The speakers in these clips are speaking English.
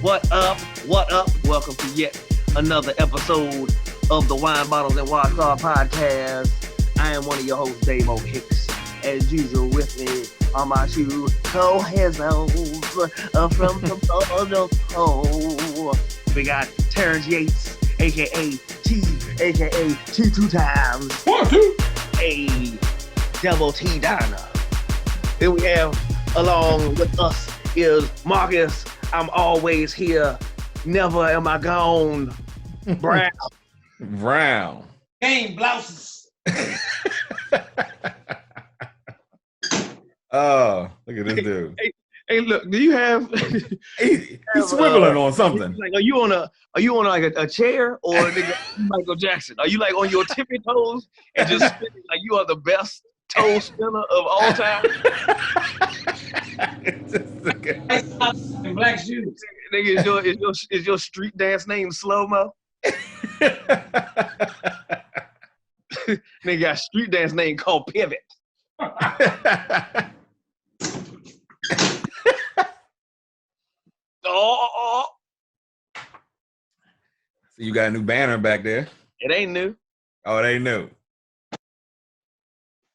What up? What up? Welcome to yet another episode of the Wine Bottles and Watch Star podcast. I am one of your hosts, Dave O'Kicks. As usual, with me on my shoe, co-heads from the North Pole. We got Terrence Yates, aka T, aka T two times. 1, 2. A double T Diner. Then we have along with us is Marcus. I'm always here. Never am I gone. Brown. Brown. Game blouses. Oh, look at this dude. Hey, look. Do you have? He's swiveling on something. Like, are you on like a chair or nigga, Michael Jackson? Are you like on your tippy toes and just spinning like you are the best toe spinner of all time? And black shoes. Nigga, is your street dance name Slow Mo? Nigga got a street dance name called Pivot. Oh. So you got a new banner back there. It ain't new. Oh, it ain't new.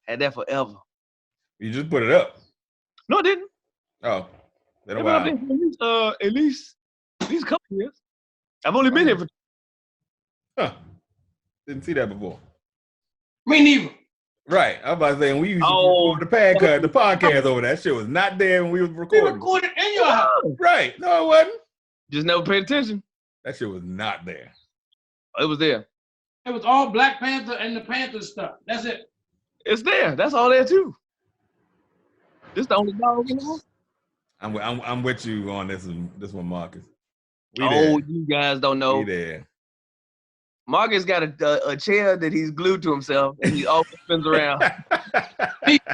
Had that forever. You just put it up. No, it didn't. Oh, been a It while. been at least a couple years. I've only been here for. Huh. Didn't see that before. Me neither. Right. I was about to say, when we used to record the podcast over that shit was not there when we was We recording. recorded in your house. Right. No, it wasn't. Just never paid attention. That shit was not there. It was there. It was all Black Panther and the Panther stuff. That's it. It's there. That's all there too. This the only dog in the house. I'm with you on this one, Marcus. You guys don't know. We there. Marcus got a chair that he's glued to himself, and he always spins around.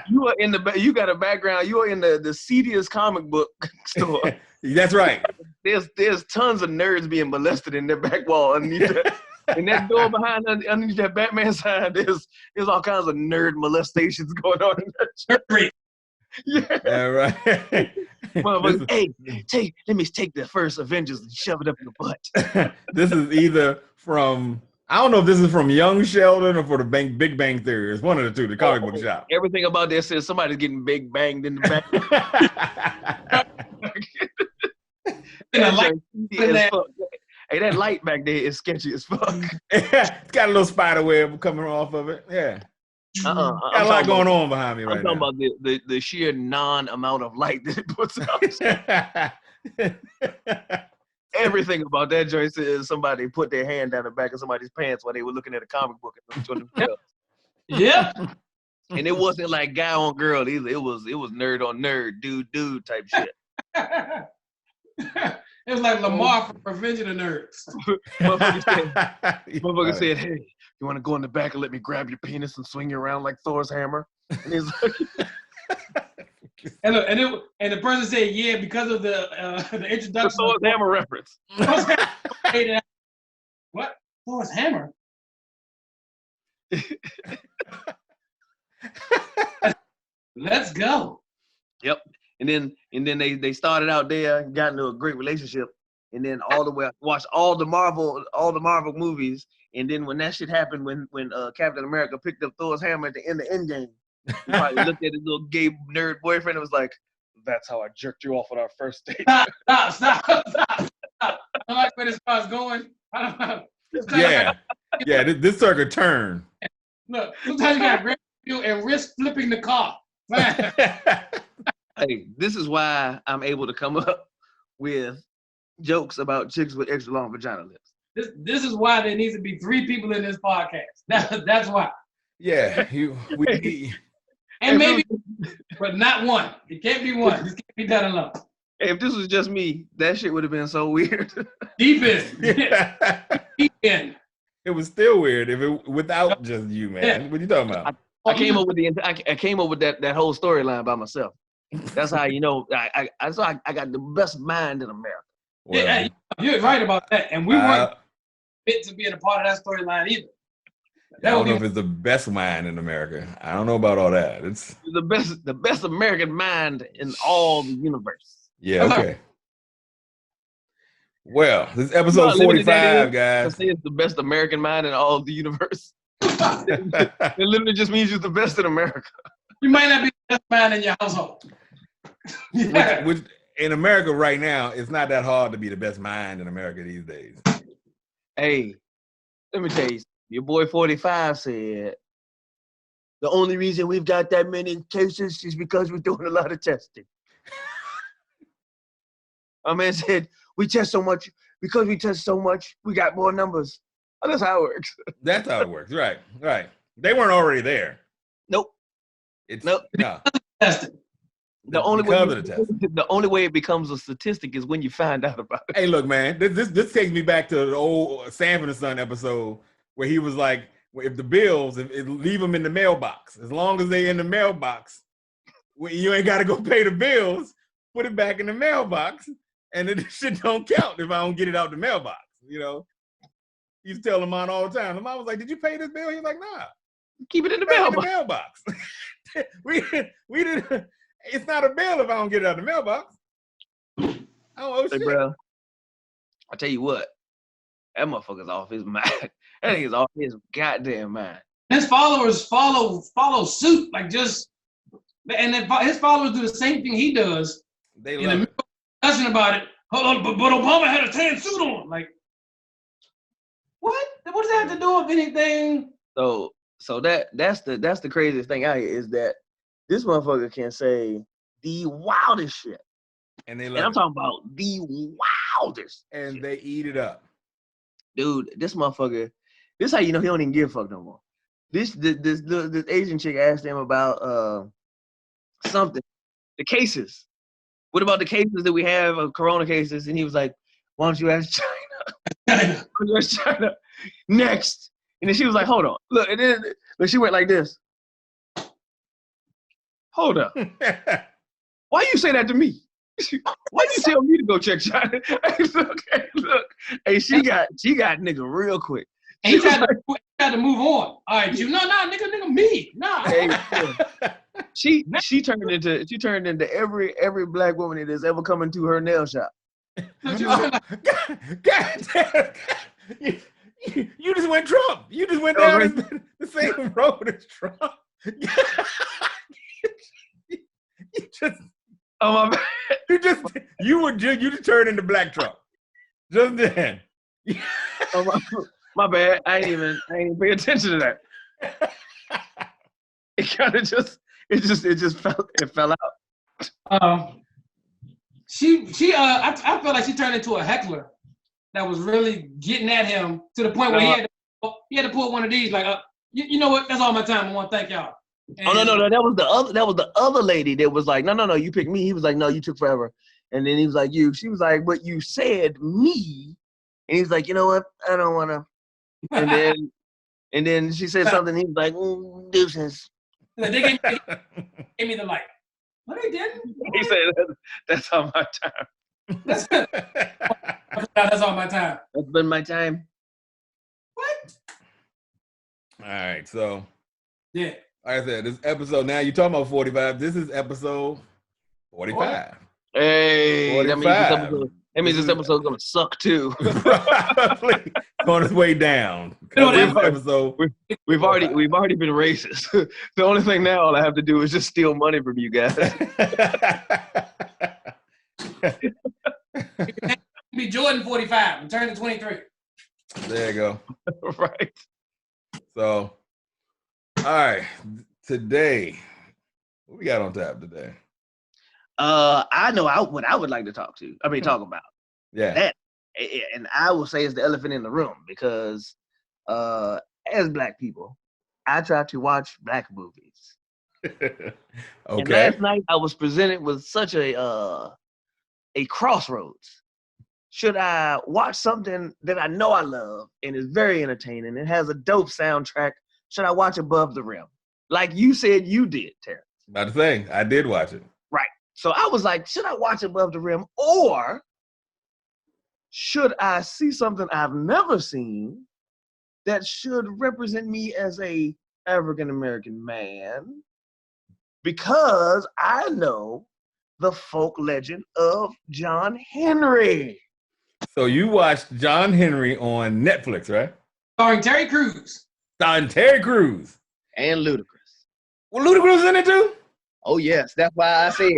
You are you got a background. You are in the seediest comic book store. That's right. There's tons of nerds being molested in their back wall underneath that. In that door behind underneath that Batman sign, there's all kinds of nerd molestations going on in that church. Yeah, right. Motherfucker, hey, let me take the first Avengers and shove it up in the butt. This is either from, I don't know if this is from Young Sheldon or for the Big Bang Theory. It's one of the two, the comic book shop. Everything about this says somebody's getting big banged in the back. Hey, that light back there is sketchy as fuck. It's got a little spider web coming off of it. Yeah. Got a lot going on behind me right now. I'm talking about the sheer non-amount of light that it puts out. Everything about that joint says somebody put their hand down the back of somebody's pants while they were looking at a comic book and showing themselves. Yeah. And it wasn't like guy on girl either. It was nerd on nerd, dude type shit. It was like Lamar from Revenge of the Nerds. Motherfucker said, hey, you want to go in the back and let me grab your penis and swing you around like Thor's hammer? And he's like, and the person said, yeah, because of the introduction. the Thor's hammer reference. What? Thor's hammer? Let's go. Yep. And then they started out there, got into a great relationship, and then all the way watched all the Marvel movies. And then when that shit happened, when Captain America picked up Thor's hammer at the end of Endgame, he probably looked at his little gay nerd boyfriend and was like, "That's how I jerked you off on our first date." Stop. I like where this car's going. Yeah. This circuit turned. Look, sometimes you gotta grab you and risk flipping the car. Hey, this is why I'm able to come up with jokes about chicks with extra long vagina lips. This is why there needs to be 3 people in this podcast. That's why. Yeah, and maybe, but not one. It can't be one. This can't be done alone. Hey, if this was just me, that shit would have been so weird. Deep in. It was still weird if it without just you, man. Yeah. What you talking about? I came up with that whole storyline by myself. That's how you know I got the best mind in America. Well, yeah, you're right about that. And we weren't fit to be a part of that storyline either. I don't know if it's the best mind in America. I don't know about all that. It's the best American mind in all the universe. Yeah, okay. Well, this is You know episode how limited that 45, is? guys. To say it's the best American mind in all of the universe. It literally just means you're the best in America. You might not be the best man in your household. Yeah. which in America right now, it's not that hard to be the best mind in America these days. Hey, let me tell you, your boy 45 said the only reason we've got that many cases is because we're doing a lot of testing. My man said we test so much because we test so much, we got more numbers. Oh, that's how it works. That's how it works. Right. They weren't already there. Nope. It's Nope. no. Tested. The only because of the test. the only way it becomes a statistic is when you find out about it. Hey, look, man, this takes me back to the old Sanford and Son episode where he was like, if the bills, if leave them in the mailbox, as long as they in the mailbox, you ain't got to go pay the bills. Put it back in the mailbox, and then this shit don't count if I don't get it out the mailbox. You know, he used to tell Lamont all the time. Lamont was like, "Did you pay this bill?" He was like, "Nah, Keep it in the mailbox." we didn't. It's not a bill if I don't get it out the mailbox. I don't owe Hey, shit. bro, I tell you what, that motherfucker's off his mind. That nigga's off his goddamn mind. His followers follow suit, like just, and then his followers do the same thing he does. They In love the it. discussion about it. Hold on, but Obama had a tan suit on. Like, what? What does that have to do with anything? So that's the craziest thing out here is that this motherfucker can say the wildest shit. And they And love I'm it. talking about the wildest And shit. they eat it up. Dude, this motherfucker, this is how you know he don't even give a fuck no more. This Asian chick asked him about something, the cases. What about the cases that we have of corona cases? And he was like, why don't you ask China? Why don't you ask China? Next. And then she was like, hold on. Look, and then she went like this. Hold up. Why you say that to me? Why you tell me to go check China? Hey, look. Hey, she got nigga real quick. And he tried to move on. All right, you nigga, me. Nah. Hey, she turned into every black woman that has ever come into her nail shop. God damn. You just went Trump. You just went down the same road as Trump. You just, Oh my bad. you just turned into Black Trump. Just then. Oh, my bad. I ain't even pay attention to that. It kind of just fell out. I felt like she turned into a heckler that was really getting at him to the point where he had to pull one of these like, you know what? That's all my time. I want to thank y'all. And Oh no, that was the other lady that was like, no, you picked me. He was like, no, you took forever. And then he was like, you. She was like, but you said me. And he was like, you know what? I don't want to. And then she said something. He was like, deuces. They gave me the light. No, they didn't. He said, that's all my time. That's all my time. That's been my time. What? All right, so Yeah. like I said, this episode, now you're talking about 45. This is episode 45. Hey, 45. that means this episode's gonna suck too. Probably on its way down. We've already been racist. The only thing now all I have to do is just steal money from you guys. Be Jordan 45 and turn to 23. There you go. Right. So, all right. Today, what we got on tap today? I know what I would like to talk about. Yeah. That, and I will say it's the elephant in the room because as Black people, I try to watch Black movies. Okay. And last night I was presented with such a crossroads. Should I watch something that I know I love and is very entertaining and has a dope soundtrack? Should I watch Above the Rim? Like you said you did, Terrence. About to say, I did watch it. Right. So I was like, should I watch Above the Rim or should I see something I've never seen that should represent me as a African-American man? Because I know the folk legend of John Henry. So you watched John Henry on Netflix, right? Starring Terry Crews. Starring Terry Crews. And Ludacris. Well, Ludacris is in it too? Oh yes, that's why I said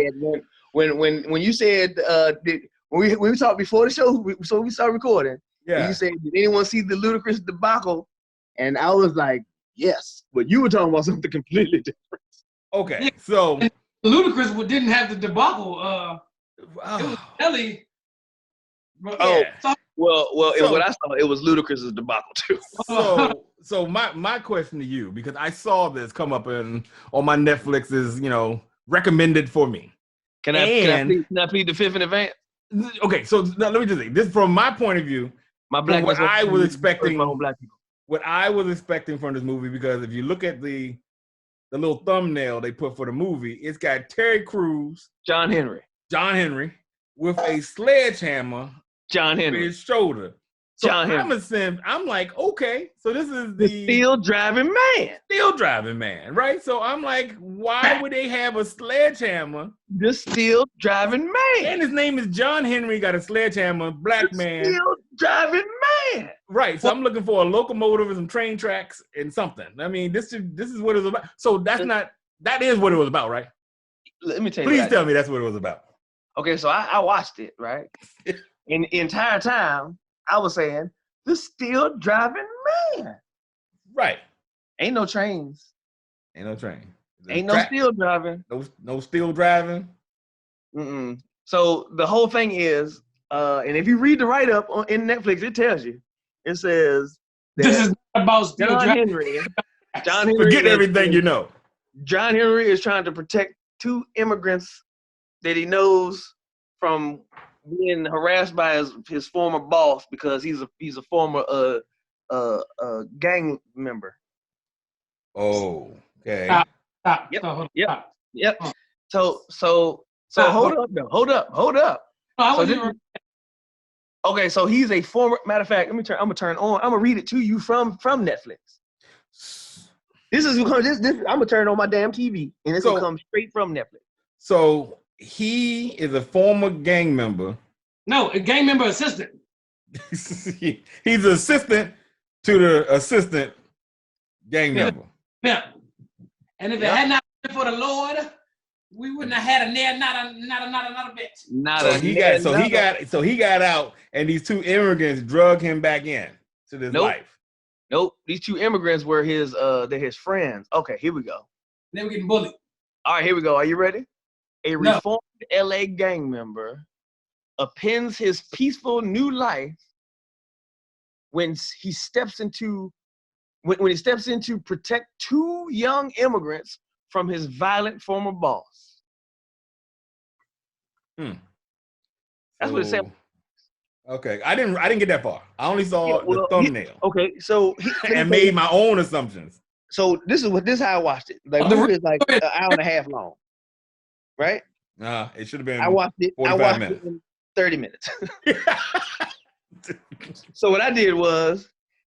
when you said when we talked before the show, so we started recording. Yeah. You said, did anyone see the Ludacris debacle? And I was like, yes, but you were talking about something completely different. Okay, Yeah. so Ludacris didn't have the debacle. It was Ellie. Oh, So, well, So- and what I saw, it was Ludacris's debacle too. so my question to you, because I saw this come up on my Netflix's, recommended for me. Can I plead the fifth in advance? Okay, so now let me just say this from my point of view. My From black what I was expecting, black people. what I was expecting from this movie, because if you look at the little thumbnail they put for the movie, it's got Terry Crews, John Henry with a sledgehammer John on Henry. his shoulder. So John Henry. I'm like, okay, so this is The the still driving man. still driving man, right? So I'm like, why would they have a sledgehammer? The still driving man. And his name is John Henry, got a sledgehammer, black The man. still driving man. Right. So I'm looking for a locomotive and some train tracks and something. I mean, this is what it's about. So that is what it was about, right? Let me tell you. Please tell me that's what it was about. Okay, so I watched it, right? And the entire time I was saying, the still driving man. Right. Ain't no trains. Ain't no train. Ain't no still driving. No still driving. Mm-mm. So the whole thing is, and if you read the write-up in Netflix, it tells you. It says this is not about still John driving. Henry. John Henry. Forget everything you know. John Henry is trying to protect two immigrants that he knows from being harassed by his former boss because he's a former gang member. Oh, okay. Stop. Yep. Stop, hold on, Yep. stop. Yep. Oh. So hold up though. Hold up. No, I So wasn't this- Okay, so he's a former. Matter of fact, I'm gonna read it to you from Netflix. This is because this I'm gonna turn on my damn TV and it's gonna come straight from Netflix. So he is a former gang member. No, a gang member assistant. He's an assistant to the assistant gang member. Yeah. And if it had not been for the Lord, we wouldn't have had a nair, not another bit. So he got out, and these two immigrants drug him back in to this life. Nope. These two immigrants were they're his friends. Okay, here we go. They were getting bullied. All right, here we go. Are you ready? A No. reformed LA gang member appends his peaceful new life when he steps into protect two young immigrants from his violent former boss. That's what it said. Okay, I didn't get that far. I only saw the thumbnail. And made my own assumptions. So this is how I watched it. Like the movie is like an hour and a half long, right? It should have been. I watched it 45 minutes. in 30 minutes. So what I did was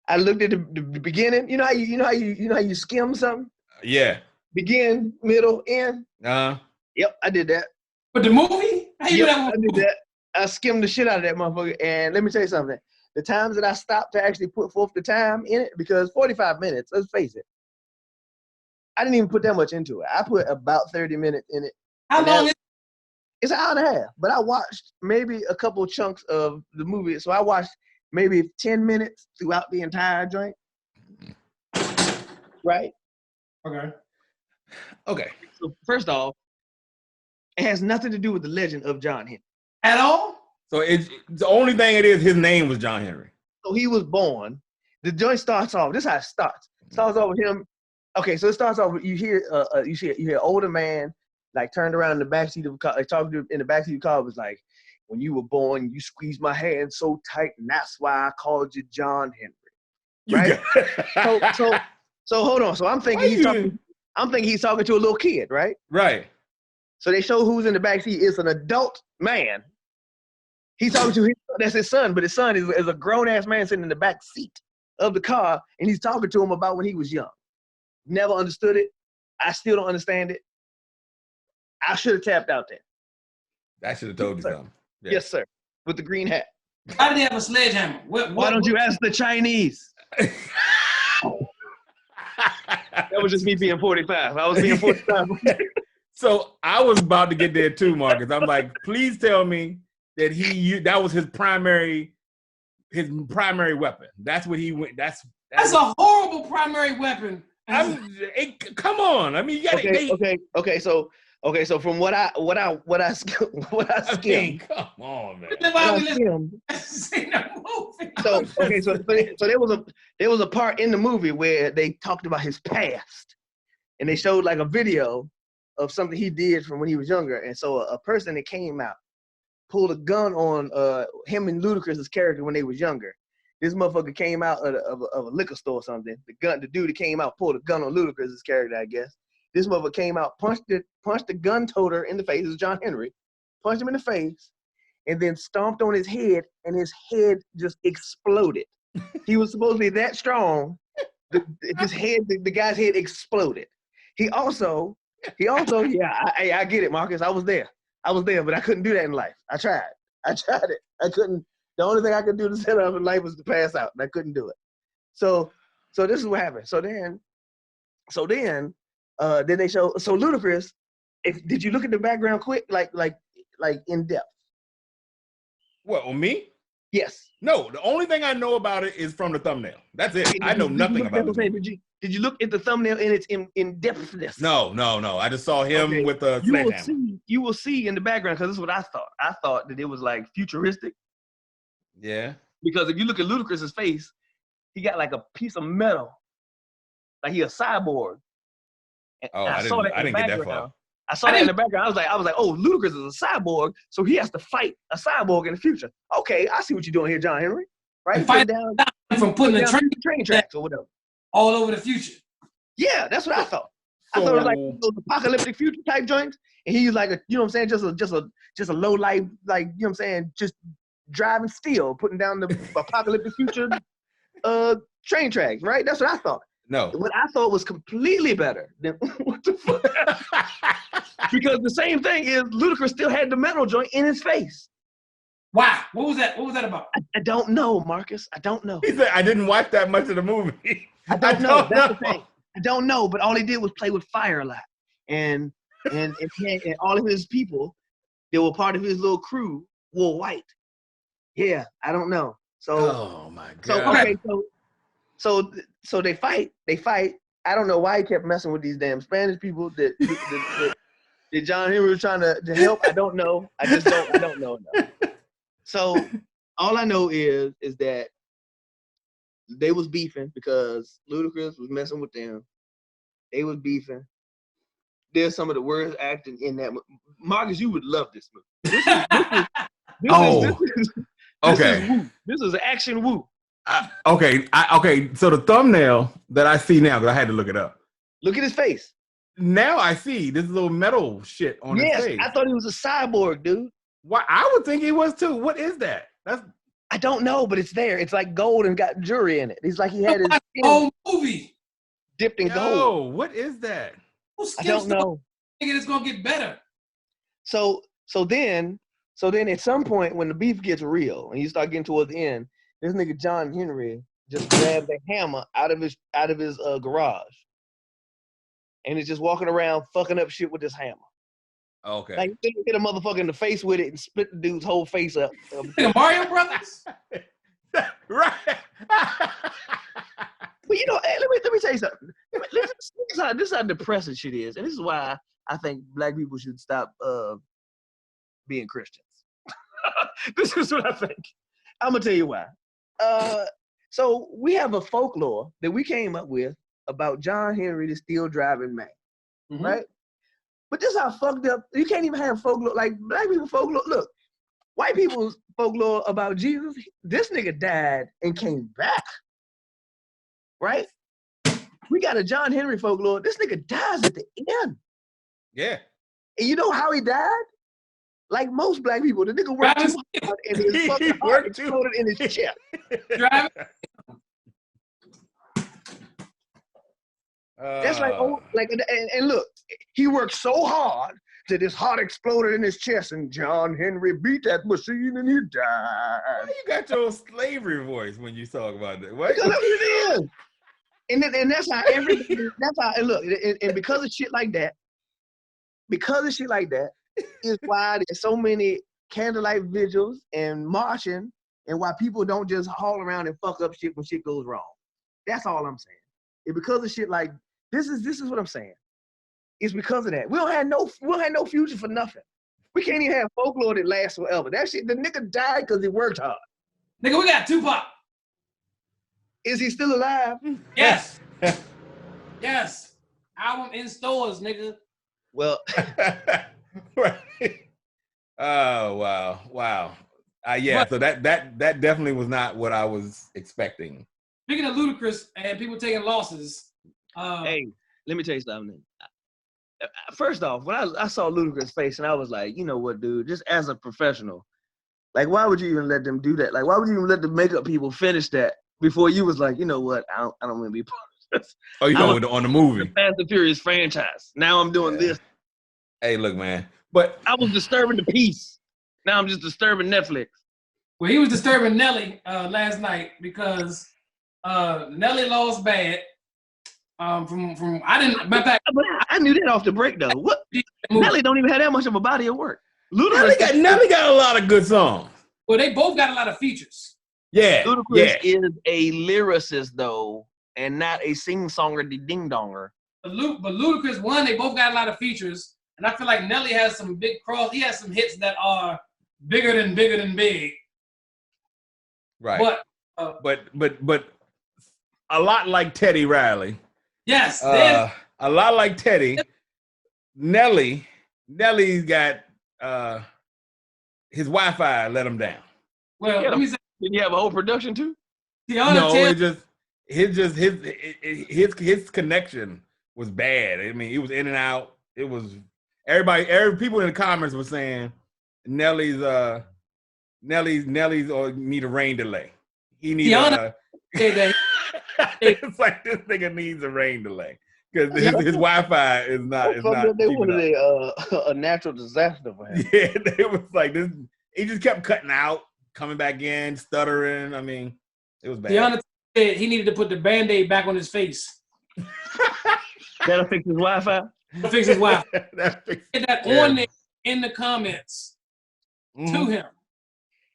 I looked at the beginning. You know how you skim something? Yeah. Begin, middle, end. Yep, I did that. But the movie? How you do that? I did that. I skimmed the shit out of that motherfucker. And let me tell you something. The times that I stopped to actually put forth the time in it, because 45 minutes, let's face it, I didn't even put that much into it. I put about 30 minutes in it. How long is it? It's an hour and a half. But I watched maybe a couple chunks of the movie. So I watched maybe 10 minutes throughout the entire joint. Right? Okay. So first off, it has nothing to do with the legend of John Henry. At all? So it's the only thing it is, his name was John Henry. So he was born. The joint starts off. This is how it starts. It starts off with him. Okay, so it starts off with you hear an older man like turned around in the backseat of a car, like talking to in the backseat of the car, was like, when you were born, you squeezed my hand so tight, and that's why I called you John Henry. Right? So hold on. So I'm thinking he's talking to a little kid, right? Right. So they show who's in the backseat. It's an adult man. He's talking to that's his son, but his son is a grown-ass man sitting in the back seat of the car, and he's talking to him about when he was young. Never understood it. I still don't understand it. I should have tapped out there. I should have told you something. Yeah. Yes, sir. With the green hat. Why did he have a sledgehammer? Why don't you ask the Chinese? That was just me being 45. I was being 45. So I was about to get there too, Marcus. I'm like, please tell me that that was his primary weapon. That's what he went. That's a horrible primary weapon. Come on. I mean, you gotta, Okay. So from what I skimmed. mean, come on, man. So there was a part in the movie where they talked about his past, and they showed like a video of something he did from when he was younger. And so a person that came out pulled a gun on him and Ludacris's character when they was younger. This motherfucker came out of a liquor store or something. The dude that came out pulled a gun on Ludacris's character, I guess. This motherfucker came out, punched the gun toter in the face. It was John Henry. Punched him in the face, and then stomped on his head, and his head just exploded. He was supposed to be that strong. The guy's head exploded. He also, yeah, I get it, Marcus. I was there, but I couldn't do that in life. I tried it. I couldn't. The only thing I could do to set up in life was to pass out, and I couldn't do it. So this is what happened. So then they show. So Ludacris, did you look at the background quick, like in depth? What, on me? Yes. No, the only thing I know about it is from the thumbnail. That's it. I know nothing about it. Did you look at the thumbnail in its in-depthness? No. I just saw him with a sledgehammer. You will see in the background, because this is what I thought. I thought that it was like futuristic. Yeah. Because if you look at Ludacris's face, he got like a piece of metal, like he a cyborg. And I didn't get that far. I saw that in the background. I was like, oh, Ludacris is a cyborg, so he has to fight a cyborg in the future. Okay, I see what you're doing here, John Henry. Right? Fight down from putting the train tracks or whatever. All over the future. Yeah, that's what I thought. I thought it was like those apocalyptic future type joints, and he's like a, you know what I'm saying, just a low life, like, you know what I'm saying, just driving steel, putting down the apocalyptic future train tracks, right? That's what I thought. No. What I thought was completely better than what the fuck? Because the same thing is Ludacris still had the metal joint in his face. Wow. What was that? What was that about? I don't know, Marcus. I don't know. He said, I didn't watch that much of the movie. I don't know. That's the thing. I don't know, but all he did was play with fire a lot. And all of his people that were part of his little crew wore white. Yeah, I don't know. So, oh my God. So they fight. I don't know why he kept messing with these damn Spanish people that John Henry was trying to help. I don't know. I don't know. No. So all I know is that they was beefing because Ludacris was messing with them. They was beefing. There's some of the worst acting in that. Marcus, you would love this movie. This is action woo. Okay. So the thumbnail that I see now, because I had to look it up. Look at his face. Now I see this little metal shit on his face. I thought he was a cyborg, dude. Why? I would think he was too. What is that? I don't know, but it's there. It's like gold and got jewelry in it. He's like he had his whole movie dipped in gold. Oh, what is that? I don't know. Thinking it's gonna get better. So then at some point when the beef gets real and you start getting towards the end, this nigga John Henry just grabbed a hammer out of his garage, and is just walking around fucking up shit with this hammer. Okay. Like hit a motherfucker in the face with it and split the dude's whole face up. The Mario Brothers. Right. But you know, hey, let me tell you something. This is how depressing shit is, and this is why I think black people should stop being Christians. This is what I think. I'm gonna tell you why. So we have a folklore that we came up with about John Henry, the steel driving man, right? But this is how fucked up. You can't even have folklore like black people folklore. Look, white people's folklore about Jesus. This nigga died and came back, right? We got a John Henry folklore. This nigga dies at the end. Yeah. And you know how he died? Like most black people, the nigga worked too hard and his fucking heart exploded in his chest. That's like, and look, he worked so hard Said his heart exploded in his chest, and John Henry beat that machine, and he died. Why you got your slavery voice when you talk about that? What? Because that's what it is. And that's how everybody. That's how. And look, and because of shit like that, is why there's so many candlelight vigils and marching, and why people don't just haul around and fuck up shit when shit goes wrong. That's all I'm saying. It's because of shit like this is what I'm saying. It's because of that. We don't have no future for nothing. We can't even have folklore that lasts forever. That shit, the nigga died because he worked hard. Nigga, we got Tupac. Is he still alive? Yes. Yes. Album in stores, nigga. Well, Right. Oh wow. Yeah. But- So that definitely was not what I was expecting. Speaking of Ludacris and people taking losses, hey, let me tell you something. First off, when I saw Ludacris' face, and I was like, you know what, dude? Just as a professional, like, why would you even let them do that? Like, why would you even let the makeup people finish that before you was like, you know what? I don't want to be part of this. Oh, you know, on the movie, the Fast and Furious franchise. Now I'm doing this. Hey, look, man. But I was disturbing the peace. Now I'm just disturbing Netflix. well, he was disturbing Nelly last night because Nelly lost bad. From I didn't. Matter of fact, I knew that off the break though. What? Nelly don't even have that much of a body of work. Nelly got a lot of good songs. Well, they both got a lot of features. Yeah. Ludacris is a lyricist though, and not a sing-songer, ding-donger. But Ludacris, one, they both got a lot of features, and I feel like Nelly has some big cross. He has some hits that are bigger than big. Right. But a lot like Teddy Riley. Yes. A lot like Teddy. Nelly's got his Wi-Fi let him down. Well, let me say, did you have a whole production too? No, his connection was bad. I mean, he was in and out. It was every people in the comments were saying Nelly's or need a rain delay. He needs it's like this nigga needs a rain delay because his Wi-Fi is not. They wanted a natural disaster for him. Yeah, it was like this. He just kept cutting out, coming back in, stuttering. I mean, it was bad. Deanna said he needed to put the Band-Aid back on his face. That'll fix his Wi-Fi. That'll fix his Wi-Fi. Get that on there in the comments to him.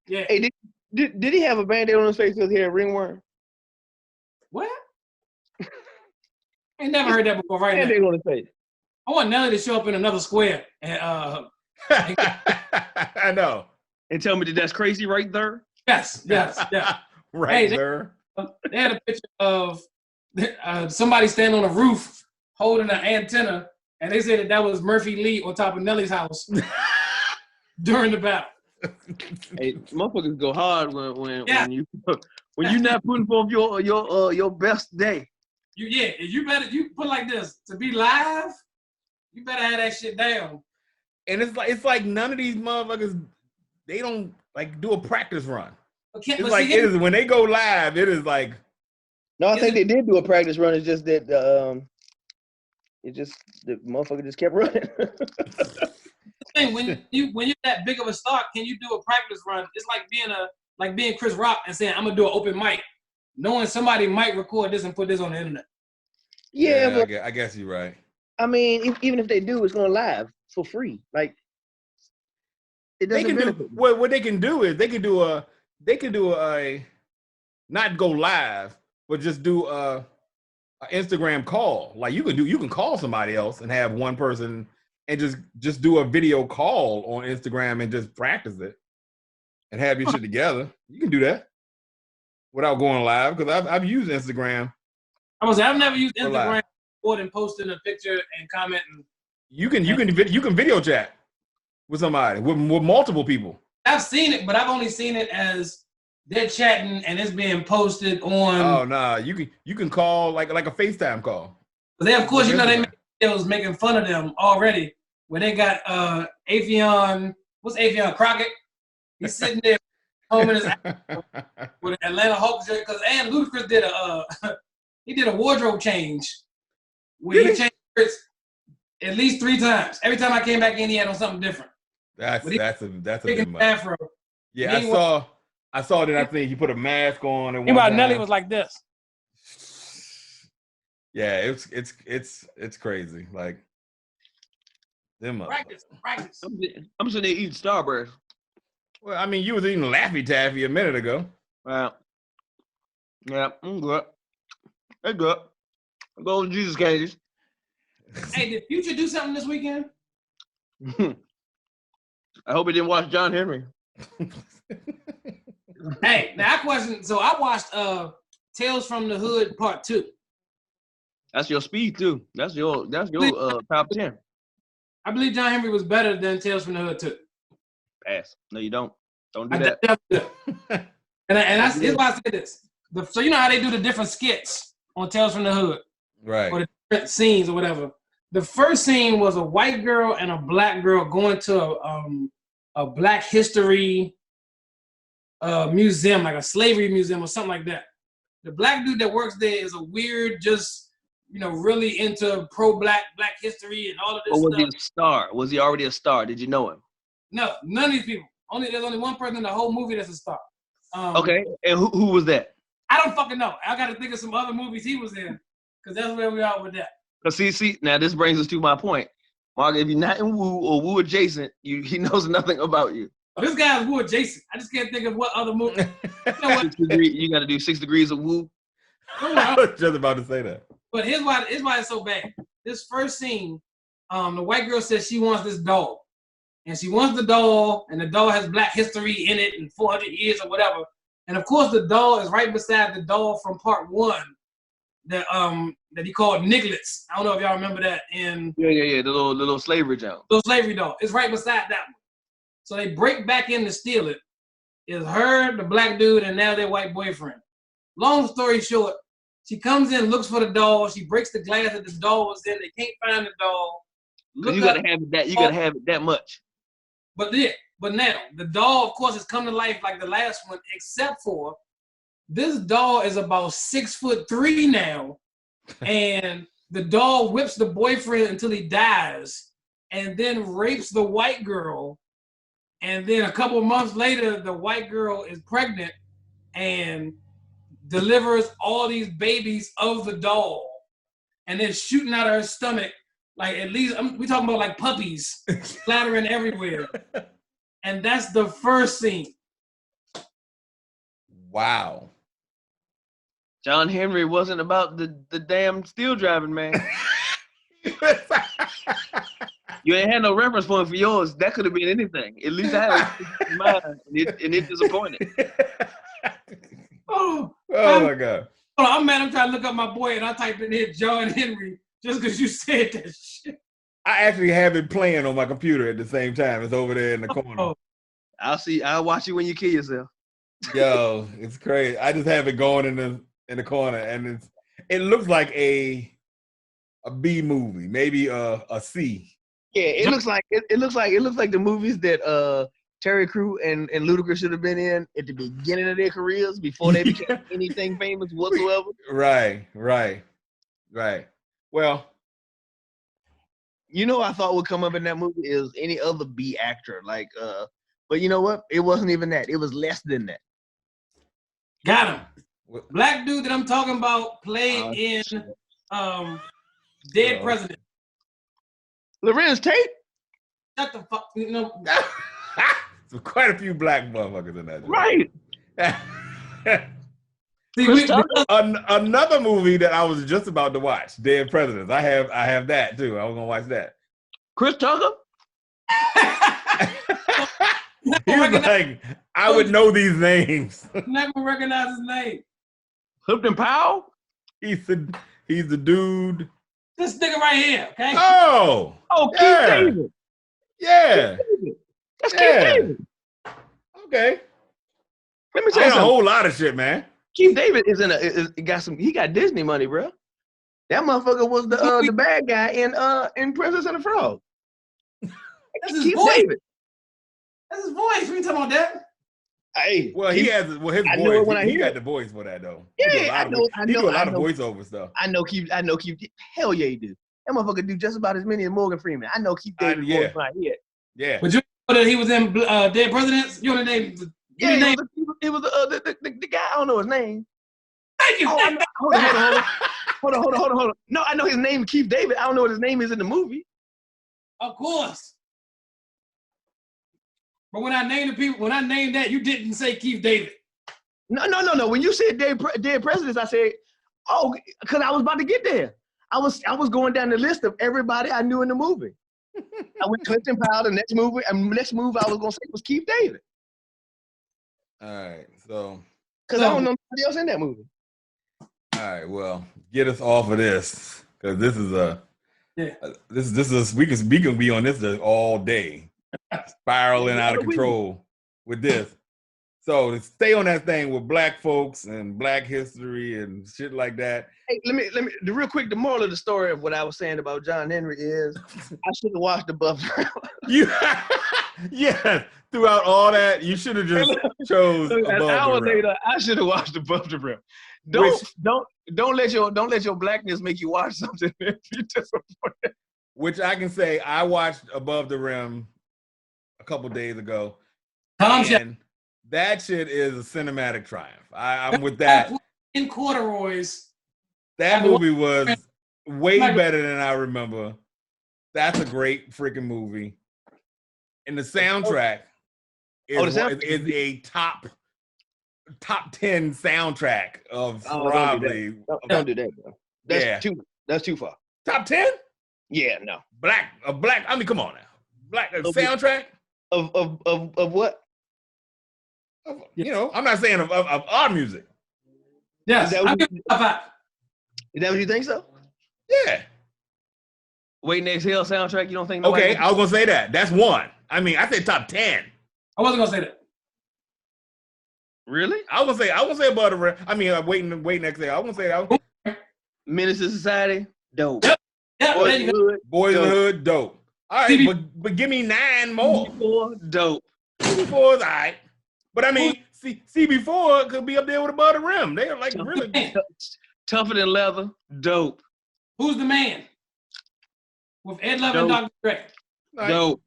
Yeah. Hey, did he have a Band-Aid on his face because he had ringworm? What? I ain't never heard that before. Right Band-Aid now. on his face. I want Nelly to show up in another square and I know. And tell me that that's crazy right there. yes. Right Hey, there. They had a picture of somebody standing on a roof holding an antenna, and they said that was Murphy Lee on top of Nelly's house during the battle. Hey, motherfuckers go hard when you're not putting forth your best day. You put it like this, to be live, you better have that shit down. And it's like none of these motherfuckers, they don't like do a practice run. Okay, It's like it is when they go live. It is like No, I think they did do a practice run. It's just that the motherfucker just kept running. when you're that big of a star, can you do a practice run? It's like being Chris Rock and saying, I'm gonna do an open mic, knowing somebody might record this and put this on the internet. Yeah, but I guess you're right. I mean, even if they do, it's going live for free. Like it They doesn't can benefit. do what they can do is they can do a not go live, but just do a Instagram call. Like you can call somebody else and have one person and just do a video call on Instagram and just practice it and have your shit together. You can do that without going live because I've used Instagram. I've never used Instagram more than posting a picture and commenting. You can video chat with somebody with multiple people. I've seen it, but I've only seen it as they're chatting and it's being posted on. Oh nah, you can call like a FaceTime call. But they, of course, they make videos making fun of them already. Where they got Afion, what's Afion Crockett? He's sitting there combing his with an Atlanta Hawks shirt and Ludacris did a wardrobe change where he changed shirts at least 3 times. Every time I came back in, he had on something different. That's a bit much. Afro. Yeah, I saw that. I think he put a mask on and meanwhile, Nelly was like this. Yeah, it's crazy. Like them practice. I'm sitting there eating Starburst. Well, I mean, you was eating Laffy Taffy a minute ago. Well, yeah, I'm good. That's good. Go to Jesus candies. Hey, did Future do something this weekend? I hope he didn't watch John Henry. Hey, now I question. So I watched Tales from the Hood Part 2. That's your speed too. That's your top 10. I believe John Henry was better than Tales from the Hood 2. Pass. No, you don't. Don't do that. and here's why I say this. So you know how they do the different skits on Tales from the Hood, right? Or the different scenes or whatever. The first scene was a white girl and a black girl going to a Black History museum, like a slavery museum or something like that. The black dude that works there is a weird, just really into pro-black history and all of this stuff. Or was stuff. he a star? Was he already a star? Did you know him? No, none of these people. There's only one person in the whole movie that's a star. Okay, and who was that? I don't fucking know. I got to think of some other movies he was in, because that's where we are with that. Cause see, now this brings us to my point, Mark. If you're not in Woo or Woo adjacent, he knows nothing about you. Oh, this guy is Woo adjacent. I just can't think of what other movie. You got to do 6 degrees of Woo. I was just about to say that. But here's why it's so bad. This first scene, the white girl says she wants this doll. And she wants the doll, and the doll has Black history in it and 400 years or whatever. And of course, the doll is right beside the doll from part 1 that he called Nigglets. I don't know if y'all remember that in the little slavery job. Little slavery doll. It's right beside that one. So they break back in to steal it. It's her, the black dude, and now their white boyfriend. Long story short, she comes in, looks for the doll. She breaks the glass that the doll was in. They can't find the doll. You gotta have that. You gotta have it that much. But now the doll, of course, has come to life like the last one, except for this doll is about 6'3" now, and the doll whips the boyfriend until he dies, and then rapes the white girl, and then a couple of months later, the white girl is pregnant and delivers all these babies of the doll, and then shooting out of her stomach. Like, at least, we talking about like puppies splattering everywhere. And that's the first scene. Wow. John Henry wasn't about the damn steel driving, man. You ain't had no reference point for yours. That could have been anything. At least I had it in mind, and it disappointed. Oh my God. I'm mad. I'm trying to look up my boy, and I typed in here John Henry. Just because you said that shit. I actually have it playing on my computer at the same time. It's over there in the corner. I'll watch you when you kill yourself. Yo, it's crazy. I just have it going in the corner, and it looks like a B movie, maybe a C. Yeah, it looks like the movies that Terry Crews and Ludacris should have been in at the beginning of their careers before they became anything famous whatsoever. Right. Well, I thought would come up in that movie is any other B actor, like but you know what? It wasn't even that. It was less than that. Got him. Black dude that I'm talking about played in Dead President. Lorenz Tate? Shut the fuck, So quite a few black motherfuckers in that. Right. See, another movie that I was just about to watch, Dead Presidents. I have that too. I was gonna watch that. Chris Tucker? He was like, I would know these names. Never recognize his name. Clifton Powell? He's the dude. This nigga right here, okay? Oh, Keith David. Yeah. That's Keith David. Okay. Let me tell you something. A whole lot of shit, man. Keith David he got Disney money, bro. That motherfucker was the bad guy in Princess and the Frog. That's his Keith voice. David. That's his voice. We talking about that? Hey. Well, his voice. He got the voice for that though. Yeah, I know. He do a lot of voiceover stuff. I know Keith. Hell yeah, he do. That motherfucker do just about as many as Morgan Freeman. I know Keith David yeah. voice right here. Yeah. But you know that he was in Dead Presidents? You know the name? Yeah, it was the guy. I don't know his name. Thank you. Oh, I know. Hold on. No, I know his name, Keith David. I don't know what his name is in the movie. Of course. But when I named that, you didn't say Keith David. No. When you said Dead Presidents, I said, oh, because I was about to get there. I was going down the list of everybody I knew in the movie. I went Clinton Powell. The next move I was gonna say was Keith David. All right, so because I don't know nobody else in that movie. All right, well, get us off of this because this is we can be on this all day, spiraling out of control with this. So to stay on that thing with black folks and black history and shit like that. Hey, let me real quick. The moral of the story of what I was saying about John Henry is I should have watched Above the Rim. Yeah, throughout all that, you should have just chose Above An hour the Rim. later, I should have watched Above the Rim. Don't let your blackness make you watch something if you're disappointed. Which I can say I watched Above the Rim a couple days ago. And that shit is a cinematic triumph. I'm with that. In corduroys. That movie was way better than I remember. That's a great freaking movie. And the soundtrack is a top 10 soundtrack of probably. Don't do that, bro. That's too far. Top 10? Yeah, no. Black. I mean, come on now. Black soundtrack of what? You know, I'm not saying of our music. Yes. Is that what you think so? Yeah. Waiting to Exhale soundtrack, you don't think Okay, I was gonna say that. That's one. I mean, I said top 10. I wasn't gonna say that. Really? I was gonna say Above the Rim. I mean, Waiting to Exhale. I won't say that. Menace to Society, dope. Yep. Boys in the Hood, dope. All right, but give me 9 more. CB4, dope. CB4 is all right. But I mean, CB4 could be up there with Above the Rim. They're like really Tougher Than Leather, dope. Who's the man? With Ed Love and Dr. Dre. Nice. Dope.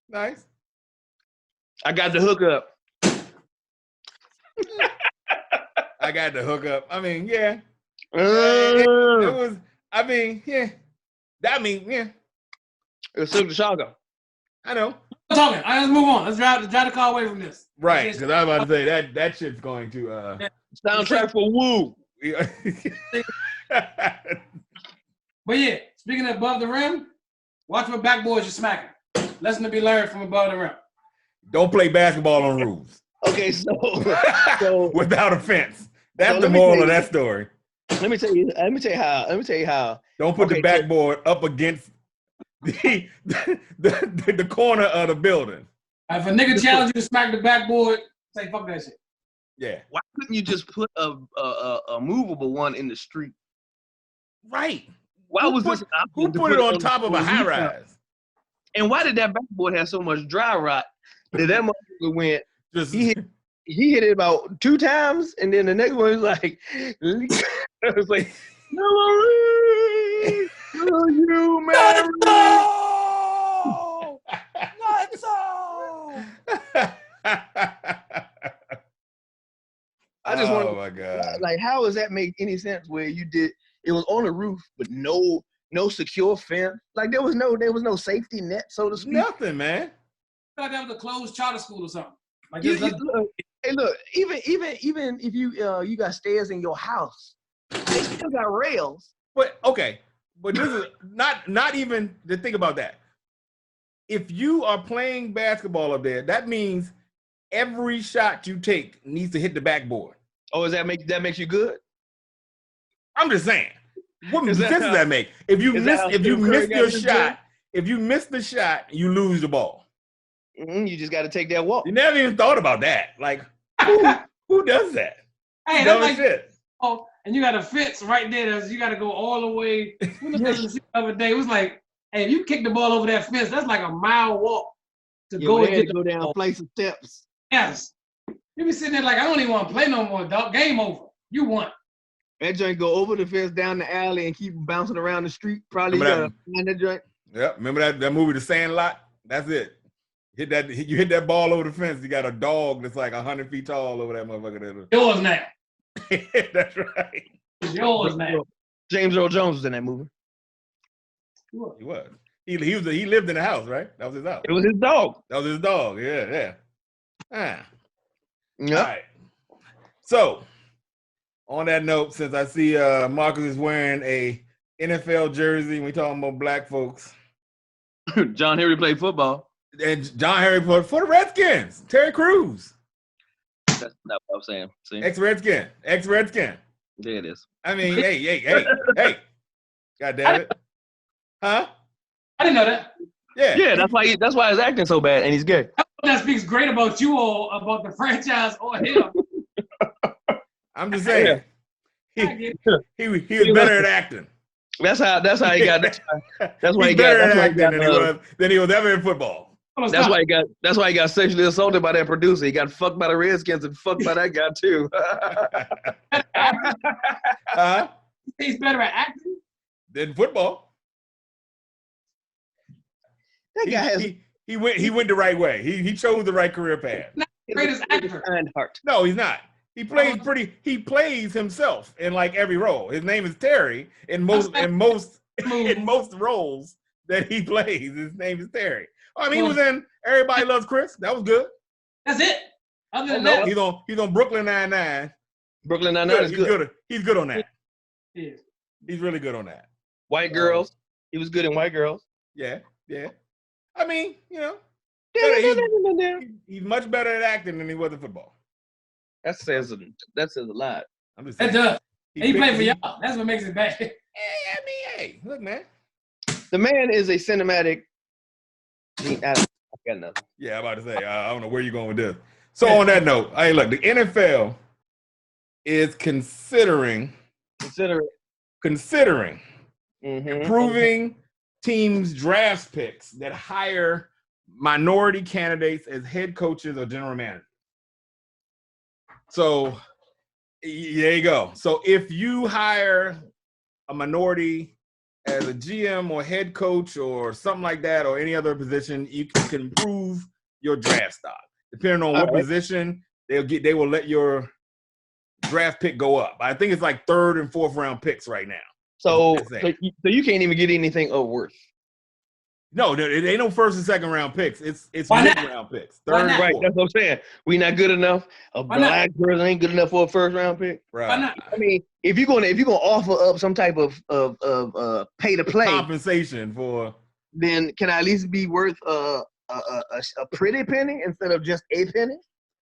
Nice. I got the hookup. I got the hookup. I mean, yeah. It was. I mean, yeah. Yeah. It was Silk the Shocker. I know. I'm talking. Let's move on. Let's drive the car away from this. Right, because I was about to say that shit's going to soundtrack for Woo. But yeah, speaking of Above the Rim, watch what backboards you're smacking. Lesson to be learned from Above the Rim. Don't play basketball on roofs. Okay, so without offense. That's the moral of that story. Let me tell you how. Don't put the backboard up against the corner of the building. If a nigga challenge you to smack the backboard, say fuck that shit. Yeah. Why couldn't you just put a movable one in the street? Right. Who put it on top of a high rise? And why did that backboard have so much dry rot that motherfucker went? He hit it about 2 times, and then the next one was like, it was like, Hillary, will you marry me? Not so. I just want Oh my God. Like, how does that make any sense where you did it was on the roof, but no secure fence? Like there was no safety net, so to speak. Nothing, man. I thought that was a closed charter school or something. Like look, even if you got stairs in your house, they still got rails. But okay, but this is not even to think about that. If you are playing basketball up there, that means every shot you take needs to hit the backboard. Oh, that makes you good? I'm just saying. What sense does that make? If you miss the shot, you lose the ball. You just got to take that walk. You never even thought about that. Like, who does that? Hey, that's like shit. Oh, and you got a fence right there. You got to go all the way. The other day, it was like, hey, if you kick the ball over that fence, that's like a mile walk to go down flights of steps. Yes. You be sitting there like, I don't even want to play no more, dog. Game over. You won. That joint go over the fence, down the alley, and keep bouncing around the street. Probably you Remember gotta find that joint. Yep. Remember that movie, The Sandlot? That's it. You hit that ball over the fence. You got a dog that's like 100 feet tall over that motherfucker. Yours now. That's right. It's yours now. James Earl Jones was in that movie. He was. He lived in the house, right? That was his house. It was his dog. That was his dog. Yeah. Ah. Yep. All right. So, on that note, since I see Marcus is wearing a NFL jersey, we talking about black folks. John Henry played football. And John Henry played for the Redskins. Terry Crews. That's not what I'm saying. See? Ex-Redskin. There it is. I mean, hey. God damn it. Huh? I didn't know that. Yeah. That's why he's acting so bad, and he's gay. That speaks great about you all, about the franchise or him. I'm just saying. He was better at acting. That's how he got. That's why he He's better at got. acting than he was ever in football. That's why he got sexually assaulted by that producer. He got fucked by the Redskins and fucked by that guy too. He's better at acting than football. That guy has. He went the right way. He chose the right career path. Not the greatest actor. Kind heart. No, he's not. He plays himself in like every role. His name is Terry in most roles that he plays. His name is Terry. I mean, he was in Everybody Loves Chris. That was good. That's it. Other than that, he's on Brooklyn Nine-Nine. Brooklyn Nine-Nine is good. He's good on that. Yeah. He's really good on that. White Girls. He was good in White Girls. Yeah. I mean, he's much better at acting than he was in football. That says a lot. I'm just that saying. does. He played for y'all. That's what makes it bad. Hey, look, man. The man is a cinematic. I got nothing. Yeah, I'm about to say, I don't know where you're going with this. So on that note, look, the NFL is considering improving teams' draft picks that hire minority candidates as head coaches or general managers. So there you go. So if you hire a minority as a GM or head coach or something like that, or any other position, you can improve your draft stock. Depending on what position, they will let your draft pick go up. I think it's like 3rd and 4th round picks right now. So you can't even get anything of worth. No, it ain't no 1st and 2nd round picks. It's mid-round picks. 3rd and 4th. Right, that's what I'm saying. We not good enough. A black person ain't good enough for a 1st round pick. Right. Why not? I mean, if you're gonna offer up some type of pay to play compensation for, then can I at least be worth a pretty penny instead of just a penny?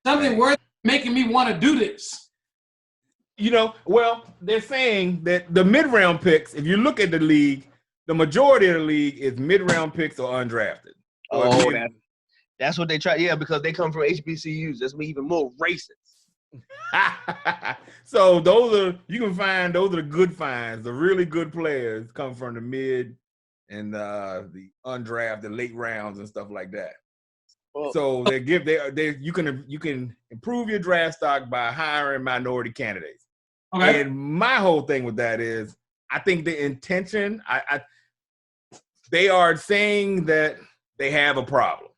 Something worth making me want to do this. Well, they're saying that the mid-round picks, if you look at the league, the majority of the league is mid-round picks or undrafted. That's what they try. Yeah, because they come from HBCUs. That's even more racist. So you can find those are the good finds. The really good players come from the mid and the undrafted late rounds and stuff like that. Well, so you can improve your draft stock by hiring minority candidates. Okay. And my whole thing with that is, I think the intention, they are saying that they have a problem.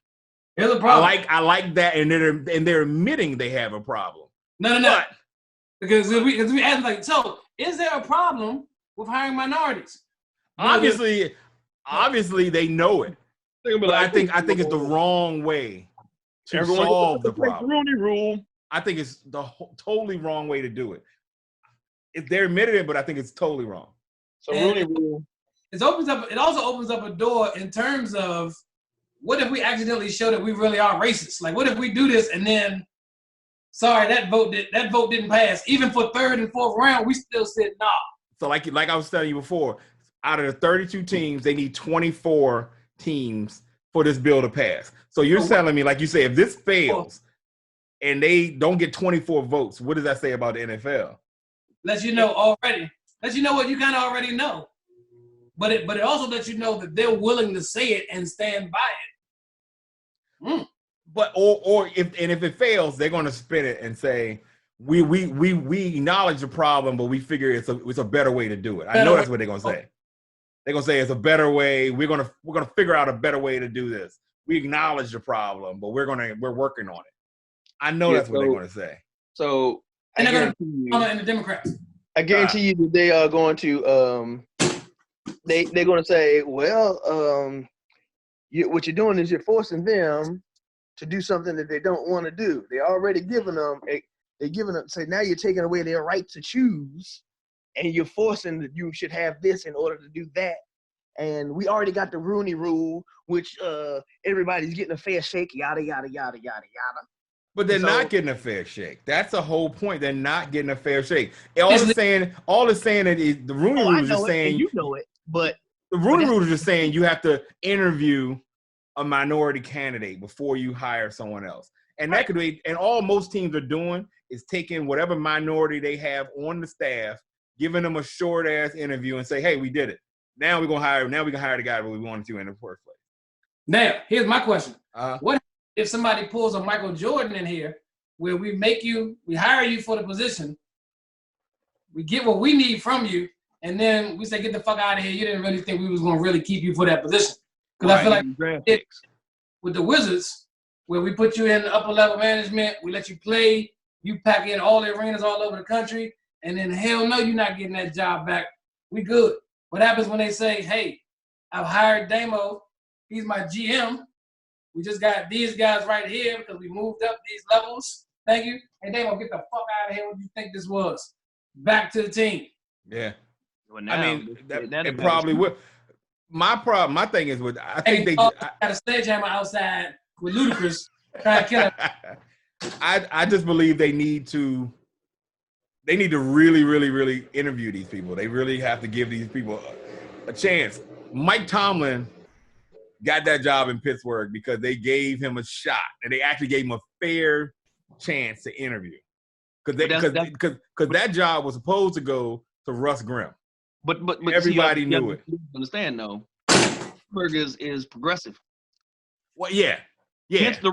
There's a problem. I like that, and they're admitting they have a problem. No. But, because we ask like, so is there a problem with hiring minorities? Obviously they know it. But I think it's the wrong way to solve the problem. Rooney Rule. I think it's the totally wrong way to do it. If they're admitted it, but I think it's totally wrong. So Rooney Rule. It also opens up a door in terms of, what if we accidentally show that we really are racist? Like, what if we do this and then, sorry, that vote didn't pass. Even for 3rd and 4th round, we still said nah. So like I was telling you before, out of the 32 teams, they need 24 teams for this bill to pass. So you're telling me, like you say, if this fails and they don't get 24 votes, what does that say about the NFL? Lets you know already. Lets you know what you kind of already know. But it also lets you know that they're willing to say it and stand by it. But if it fails, they're going to spin it and say, we acknowledge the problem, but we figure it's a better way to do it. I know that's what they're gonna say. They're gonna say it's a better way. We're gonna figure out a better way to do this. We acknowledge the problem, but we're working on it. I know that's what they're gonna say. So and they're gonna and the Democrats. I guarantee you that they are going to they're going to say, well, what you're doing is you're forcing them to do something that they don't want to do. They already given them say now you're taking away their right to choose, and you're forcing that you should have this in order to do that. And we already got the Rooney Rule, which everybody's getting a fair shake, yada yada yada yada yada. But they're not getting a fair shake. That's the whole point. They're not getting a fair shake. All it's saying is the Rooney Rule is just saying you know it, but the Rooney Rule is just saying you have to interview a minority candidate before you hire someone else. And that could be, and all most teams are doing is taking whatever minority they have on the staff, giving them a short ass interview and say, hey, we did it. Now we can hire the guy that we wanted to in the first place. Now, here's my question. What if somebody pulls a Michael Jordan in here where we hire you for the position, we get what we need from you, and then we say, get the fuck out of here. You didn't really think we was going to really keep you for that position. Because I feel like with the Wizards, where we put you in upper level management, we let you play, you pack in all the arenas all over the country, and then hell no, you're not getting that job back. We good. What happens when they say, hey, I've hired Damo, he's my GM. We just got these guys right here because we moved up these levels. Thank you. And they gonna get the fuck out of here. What do you think this was? Back to the team. Yeah. Well, now, I mean, it probably would. My thing is with I think they got a sledgehammer outside with Ludacris trying to kill him. I just believe they need to really, really, really interview these people. They really have to give these people a chance. Mike Tomlin got that job in Pittsburgh because they gave him a shot and they actually gave him a fair chance to interview. Because that job was supposed to go to Russ Grimm. But everybody knew it. Understand though, Pittsburgh is progressive. Well, yeah. Hence the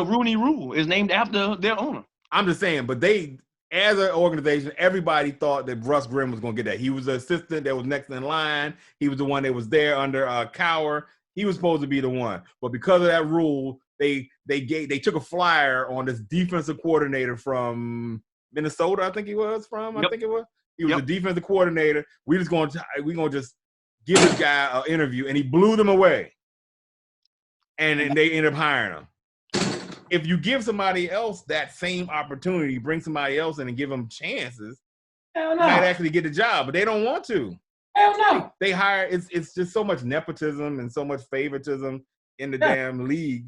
Rooney Rule is named after their owner. I'm just saying, but they, as an organization, everybody thought that Russ Grimm was going to get that. He was the assistant that was next in line. He was the one that was there under Cowher. He was supposed to be the one, but because of that rule, they took a flyer on this defensive coordinator from Minnesota. I think he was from. I think it was. He was the defensive coordinator. We gonna just give this guy an interview, and he blew them away. And they ended up hiring him. If you give somebody else that same opportunity, bring somebody else in and give them chances, hell no, might actually get the job, but they don't want to. Hell no. They hire. It's just so much nepotism and so much favoritism in the damn league.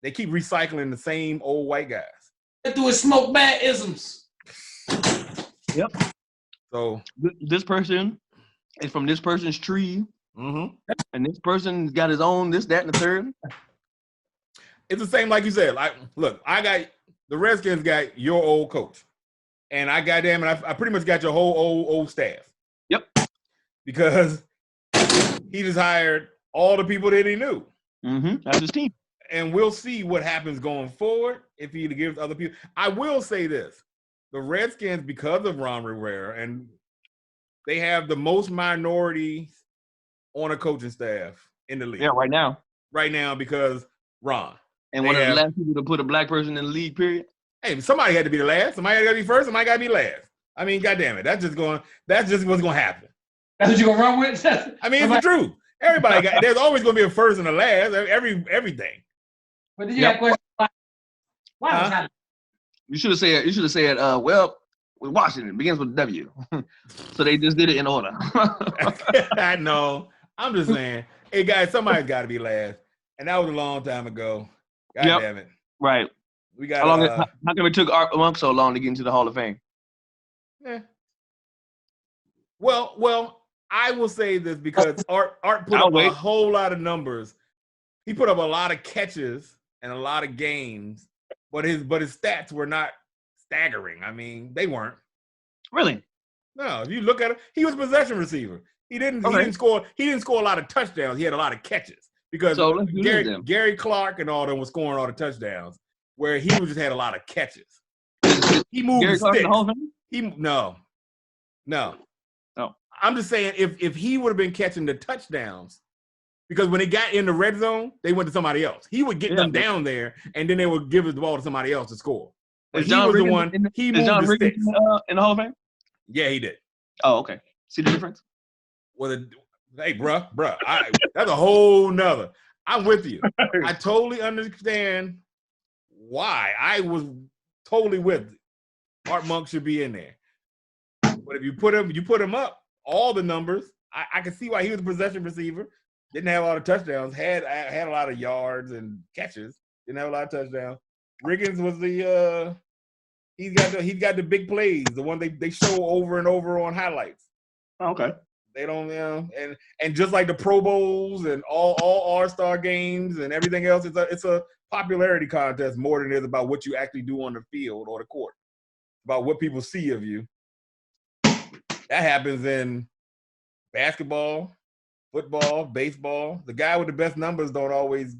They keep recycling the same old white guys. They do is smoke bad isms. Yep. So this person is from this person's tree, and this person's got his own this, that, and the third. It's the same like you said. Like, look, I got the Redskins got your old coach, and I pretty much got your whole old staff. Yep. Because he just hired all the people that he knew. That's his team. And we'll see what happens going forward if he gives other people. I will say this. The Redskins, because of Ron Rivera, and they have the most minorities on a coaching staff in the league. Yeah, right now. Right now because Ron. And one of the last people to put a black person in the league, period. Hey, somebody had to be the last. Somebody got to be first. Somebody got to be last. I mean, goddamn it. That's just what's going to happen. That's what you gonna run with? I mean, it's the truth. Everybody there's always gonna be a first and a last. Everything. But did you have a question? Why? You should have said, well, with Washington it begins with W. So they just did it in order. I know. I'm just saying, hey guys, somebody's got to be last, and that was a long time ago. God damn it. Right. We got. How come it took Art Monk so long to get into the Hall of Fame? Yeah. Well. I will say this because Art put up a whole lot of numbers. He put up a lot of catches and a lot of games, but his stats were not staggering. I mean, they weren't. Really? No, if you look at him, he was a possession receiver. He didn't score a lot of touchdowns. He had a lot of catches because Gary Clark and all them was scoring all the touchdowns, where he just had a lot of catches. He moved Gary the Clark in sticks. the Hall of Fame? No. Oh. I'm just saying if he would have been catching the touchdowns, because when they got in the red zone, they went to somebody else. He would get them down there, and then they would give the ball to somebody else to score. But he was the one. He moved the sticks. In the Hall of Fame? Yeah, he did. Oh, okay. See the difference? Well, hey, bruh, that's a whole nother. I'm with you. I totally understand why. I was totally with Art Monk should be in there. But if you put him up, all the numbers, I can see why he was a possession receiver. Didn't have a lot of touchdowns. Had a lot of yards and catches. Didn't have a lot of touchdowns. Riggins was he's got the big plays, the one they show over and over on highlights. Okay. They don't, and just like the Pro Bowls and all All-Star games and everything else, it's a popularity contest more than it is about what you actually do on the field or the court. About what people see of you. That happens in basketball, football, baseball. The guy with the best numbers don't always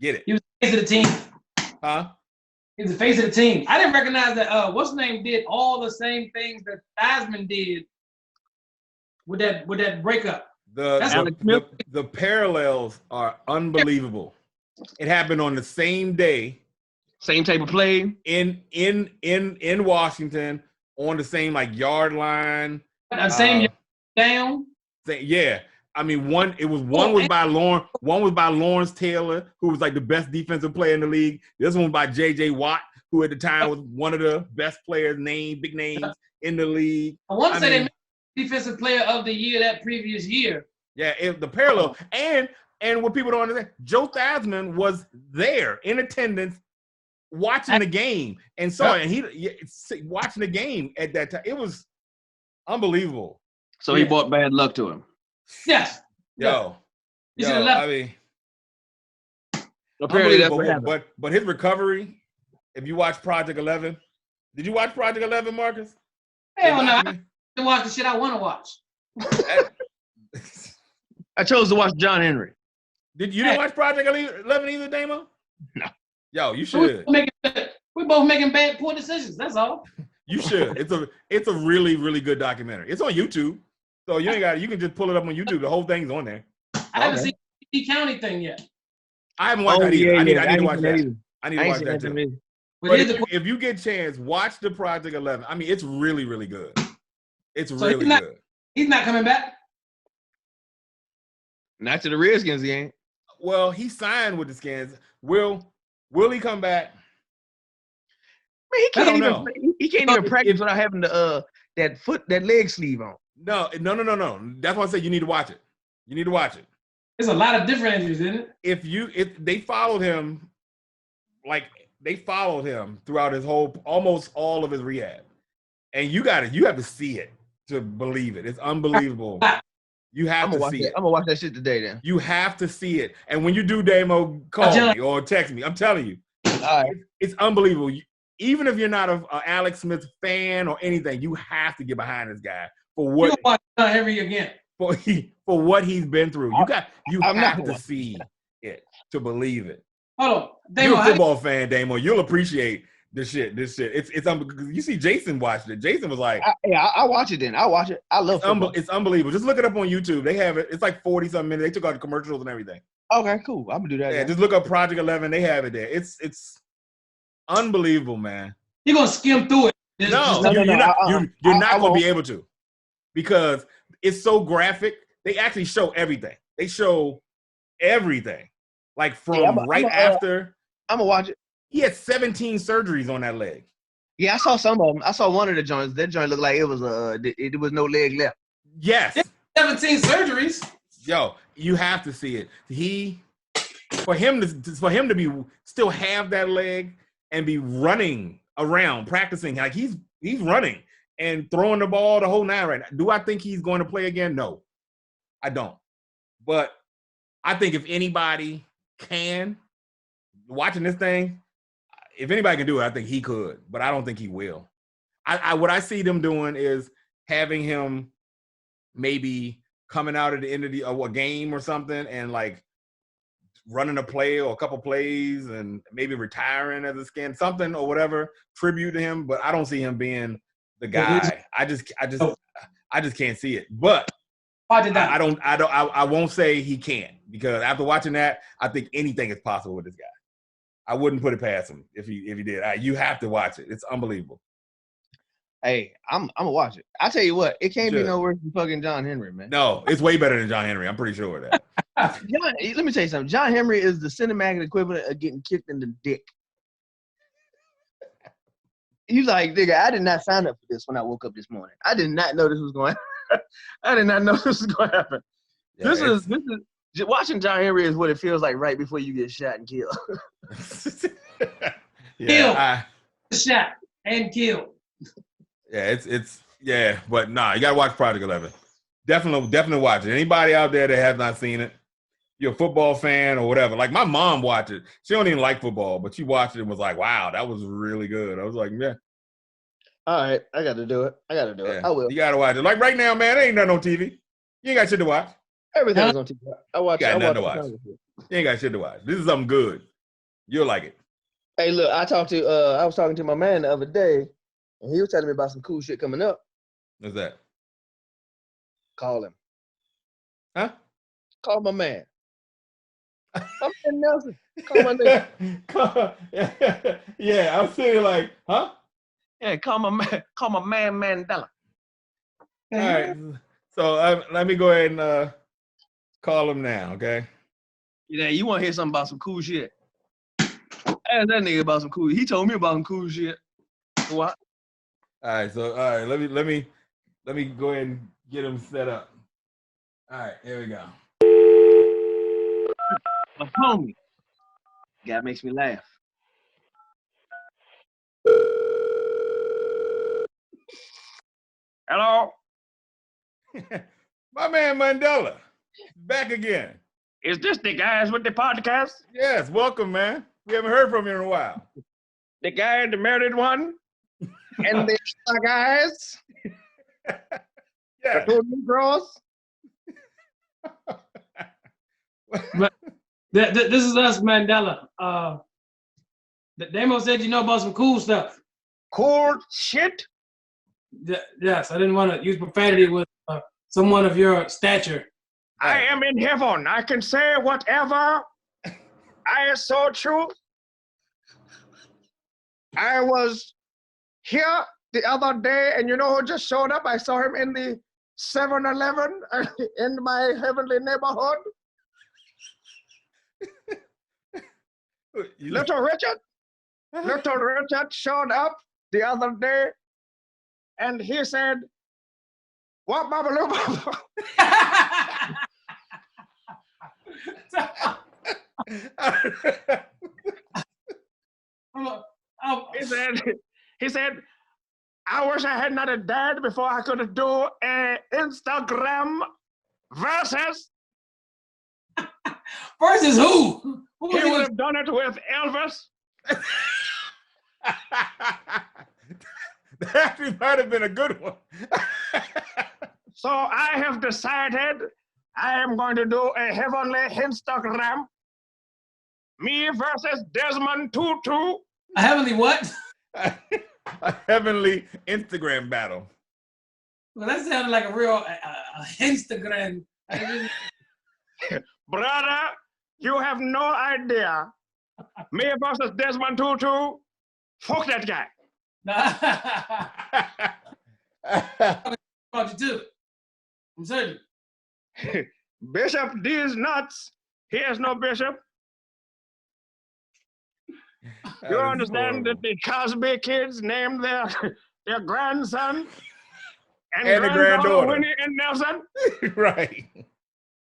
get it. He was the face of the team. Huh? He was the face of the team. I didn't recognize that what's his name did all the same things that Theismann did with that breakup. The parallels are unbelievable. It happened on the same day. Same type of play. In Washington, on the same yard line. Same down. Yeah. I mean, one was by Lawrence Taylor, who was the best defensive player in the league. This one was by J.J. Watt, who at the time was one of the best players, big names in the league. I want to say they made defensive player of the year that previous year. Yeah, the parallel. And what people don't understand, Joe Theismann was there in attendance watching the game and saw it. And he watching the game at that time. It was unbelievable. So he brought bad luck to him. Yes. I mean, apparently that's what happened. But his recovery, if you watch Project 11, did you watch Project 11, Marcus? Hell no, I didn't watch the shit I want to watch. I chose to watch John Henry. Didn't watch Project 11 either, Damo? No. Yo, you should. We're both making poor decisions. That's all. You should. It's a really, really good documentary. It's on YouTube. So you can just pull it up on YouTube. The whole thing's on there. I haven't seen the county thing yet. I haven't watched that either. I need to watch that. I need to watch that too. But if you get a chance, watch the Project 11. I mean, it's really, really good. It's really good. He's not coming back? Not to the Redskins game. Well, he signed with the Skins. Will he come back? Man, he can't even practice without having that leg sleeve on. No. That's why I said you need to watch it. You need to watch it. There's a lot of different injuries, isn't it? If they followed him, throughout his almost all of his rehab, and you have to see it to believe it. It's unbelievable. You have to see it. I'm gonna watch that shit today. Then you have to see it, and when you do, Damo, call me or text me. I'm telling you, it's unbelievable. Even if you're not a Alex Smith fan or anything, you have to get behind this guy for what. You watch Henry again for what he's been through. You have to see it to believe it. Hold on, Damo, you're a football fan, Damo. You'll appreciate this shit. It's you see, Jason watched it. Jason was like, I watch it. Then I watch it. I love football. It's unbelievable. Just look it up on YouTube. They have it. It's 40-something minutes. They took out the commercials and everything. Okay, cool. I'm gonna do that. Yeah, just look up Project 11. They have it there. It's unbelievable, man. You're gonna skim through it. You're not gonna be able to, because it's so graphic. They actually show everything. They show everything, from after. I'm gonna watch it. He had 17 surgeries on that leg. Yeah, I saw some of them. I saw one of the joints. That joint looked like it was no leg left. Yes. 17 surgeries. Yo, you have to see it. For him to be still have that leg and be running around practicing, he's running and throwing the ball the whole nine right now. Do I think he's going to play again? No, I don't. But I think if anybody can, watching this thing, if anybody can do it, I think he could, but I don't think he will. What I see them doing is having him maybe coming out at the end of a game or something and running a play or a couple plays and maybe retiring as a skin, something or whatever, tribute to him. But I don't see him being the guy. I just can't see it. But I won't say he can't, because after watching that, I think anything is possible with this guy. I wouldn't put it past him if he did. You have to watch it. It's unbelievable. Hey, I'm gonna watch it. I tell you what, it can't be no worse than fucking John Henry, man. No, it's way better than John Henry. I'm pretty sure of that. Let me tell you something. John Henry is the cinematic equivalent of getting kicked in the dick. He's like, nigga, I did not sign up for this when I woke up this morning. I did not know this was going. I did not know this was going to happen. Yeah, this is watching John Henry is what it feels like right before you get shot and killed. Shot and killed. Yeah, it's but nah, you gotta watch Project 11. Definitely watch it. Anybody out there that has not seen it, you're a football fan or whatever. Like my mom watched it. She don't even like football, but she watched it and was like, "Wow, that was really good." I was like, "Yeah." All right, I got to do it. I will. You gotta watch it. Like right now, man, there ain't nothing on TV. You ain't got shit to watch. Everything's on TV. I watch. You got nothing to watch. You ain't got shit to watch. This is something good. You'll like it. Hey, look, I was talking to my man the other day, and he was telling me about some cool shit coming up. What's that? Call him. Huh? Call my man. I'm in Nelson. Call my nigga. Yeah, I'm sitting like, huh? Yeah, call my man Mandela. All right. So let me go ahead and call him now, okay? Yeah, you want to hear something about some cool shit? Ask that nigga about some cool. He told me about some cool shit. What? All right. Let me go ahead and get him set up. All right. Here we go. My homie. Guy makes me laugh. Hello. My man Mandela, back again. Is this the guys with the podcast? Yes, welcome, man. We haven't heard from you in a while. The guy, the married one, and the other guys. Yeah. The two Negroes. This is us, Mandela. Damo said you know about some cool stuff. Cool shit? Yes, I didn't want to use profanity with someone of your stature. I am in heaven. I can say whatever. I saw truth. I was here the other day, and you know who just showed up? I saw him in the 7-Eleven in my heavenly neighborhood. Little Richard showed up the other day, and he said, "What, Babaloo?" He said, "I wish I had not a dad before I could do a Instagram versus." Versus who? He would have done it with Elvis. That might have been a good one. So I have decided I am going to do a heavenly Instagram. Me versus Desmond Tutu. A heavenly what? A heavenly Instagram battle. Well, that sounded like a real Instagram. Brother, you have no idea. Me versus Desmond Tutu. Fuck that guy. About you too. I'm certain. Bishop D's nuts. He has no bishop. You understand that the Cosby kids named their grandson and the granddaughter Winnie and Nelson? Right.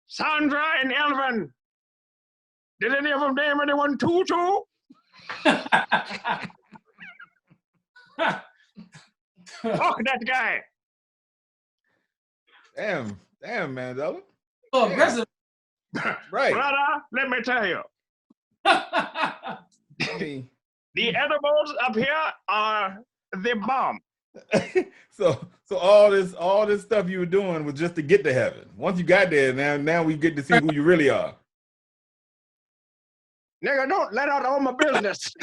Sandra and Elvin. Did any of them name anyone Tutu? Fuck that guy. Damn, Mandela. Oh, aggressive. Right. Brother, let me tell you. The edibles up here are the bomb. So all this stuff you were doing was just to get to heaven. Once you got there, now we get to see who you really are. Nigga, don't let out all my business.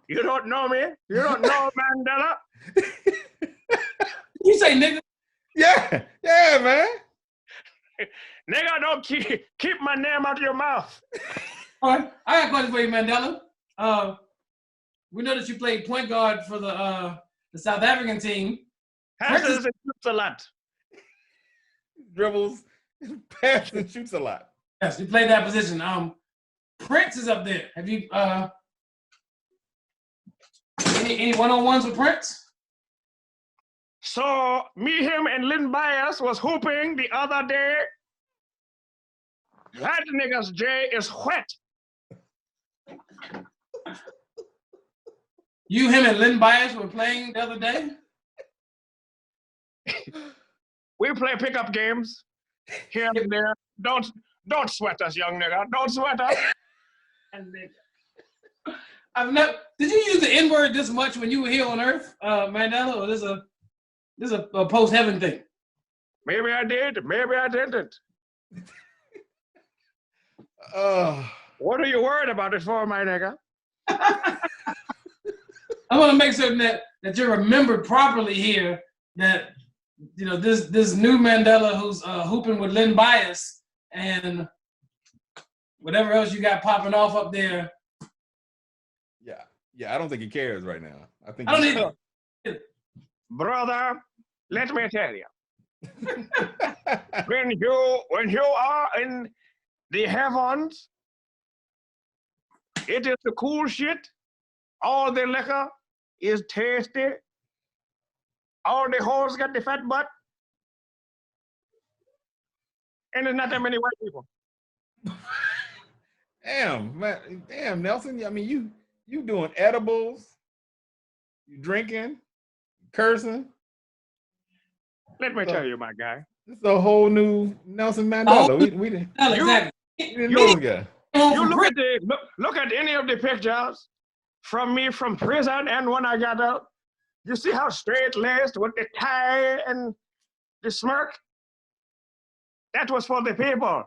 You don't know me. You don't know Mandela. You say nigga? Yeah, man. Nigga, don't keep my name out of your mouth. All right, I got a question for you, Mandela. We know that you played point guard for the South African team. Passes and shoots a lot. Dribbles, passes, and shoots a lot. Yes, you played that position. Prince is up there. Have you any one-on-ones with Prince? So me, him, and Lynn Bias was hooping the other day. That nigga's J is wet. You, him, and Lynn Bias were playing the other day? We play pickup games here and there. Don't sweat us, young nigga. Don't sweat us. Did you use the N-word this much when you were here on Earth, Mandela, or this is a post-heaven thing? Maybe I did. Maybe I didn't. What are you worried about it for, my nigga? I want to make certain that you're remembered properly here. That this new Mandela who's hooping with Lynn Bias and whatever else you got popping off up there. Yeah. I don't think he cares right now. I don't either. Brother, let me tell you. when you are in the heavens, it is the cool shit. All the liquor is tasty. All the hoes got the fat butt. And there's not that many white people. Damn, man. Damn, Nelson. I mean, you doing edibles, you drinking, cursing. Let me tell you, my guy. This is a whole new Nelson Mandela. We didn't know the guy. You look at any of the pictures from me from prison and when I got out. You see how straight-laced with the tie and the smirk? That was for the people.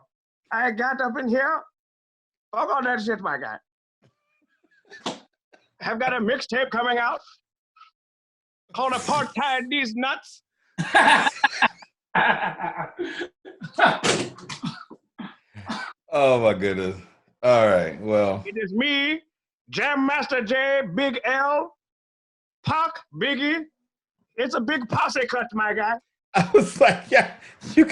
I got up in here. Fuck all that shit, my guy. I've got a mixtape coming out called Apartheid These Nuts. Oh my goodness. All right. Well, it is me, Jam Master J, Big L, Pac, Biggie. It's a big posse cut, my guy. I was like, yeah, you.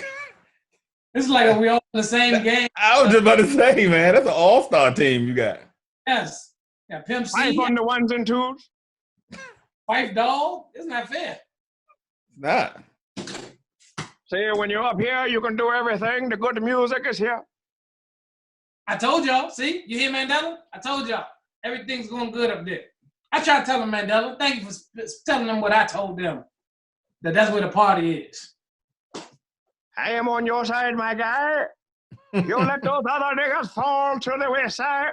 It's like we all in the same game. I was just about to say, man, that's an all-star team you got. Yes. Yeah, Pimp C. Five on the ones and twos. Fife Dog. Isn't that fair? It's not. See, when you're up here, you can do everything. The good music is here. I told y'all. See, you hear Mandela? I told y'all. Everything's going good up there. I try to tell them, Mandela, thank you for telling them what I told them. That's where the party is. I am on your side, my guy. You let those other niggas fall to the west side.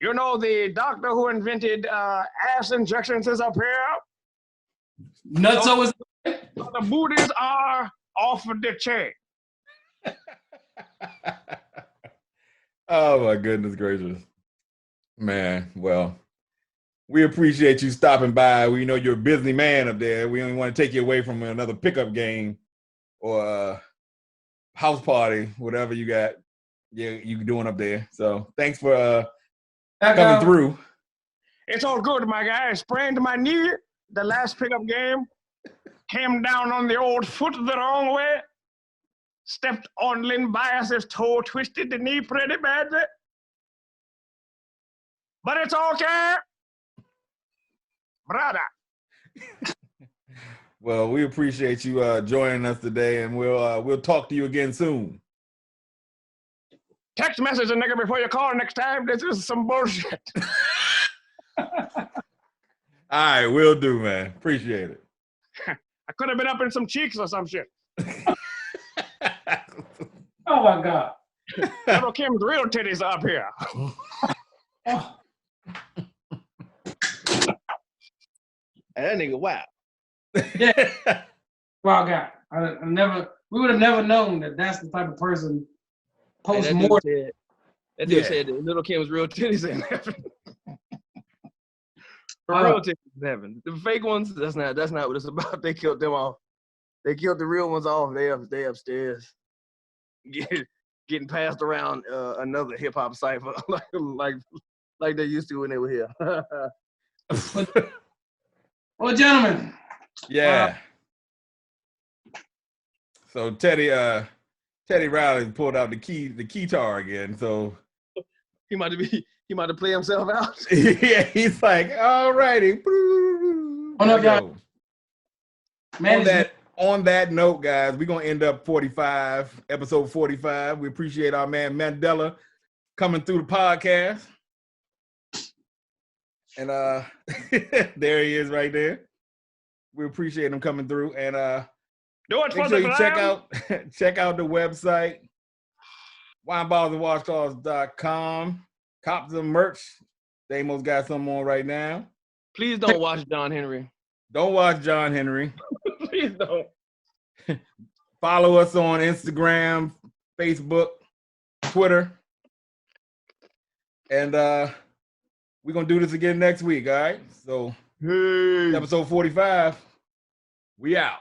You know the doctor who invented ass injections is up here. Nutso is. The booties are off of the chain. Oh my goodness gracious, man. Well, we appreciate you stopping by. We know you're a busy man up there. We don't want to take you away from another pickup game or house party, whatever you got. Yeah, you doing up there. So thanks for coming through. It's all good, my guy. I sprained my knee the last pickup game. Came down on the old foot the wrong way. Stepped on Lynn Bias's toe, twisted the knee pretty badly. But it's okay, brother. Well, we appreciate you joining us today, and we'll talk to you again soon. Text message a nigga before you call next time. This is some bullshit. All right, will do, man. Appreciate it. I could have been up in some cheeks or some shit. Oh my God. Little Kim's real titties are up here. Oh. And that nigga, wow. Yeah. Wild guy. We would have never known that that's the type of person Hey, post that mortem. dude said that Little Kim's real titties in heaven. For real titties in heaven. The fake ones, that's not what it's about. They killed them off. They killed the real ones off. They upstairs. Getting passed around another hip hop cipher like they used to when they were here. Well, gentlemen. Yeah. So Teddy Riley pulled out the keytar again. So he might have played himself out. yeah, he's like, all righty. On that note, guys, we're gonna end up episode 45. We appreciate our man Mandela coming through the podcast. And there he is right there. We appreciate him coming through. And make sure you check out the website, winebottlesandwashcloths.com. Cop some merch. Damo's got some on right now. Please don't watch John Henry. Don't watch John Henry. Please don't. Follow us on Instagram, Facebook, Twitter. And we're going to do this again next week, all right? So, episode 45, we out.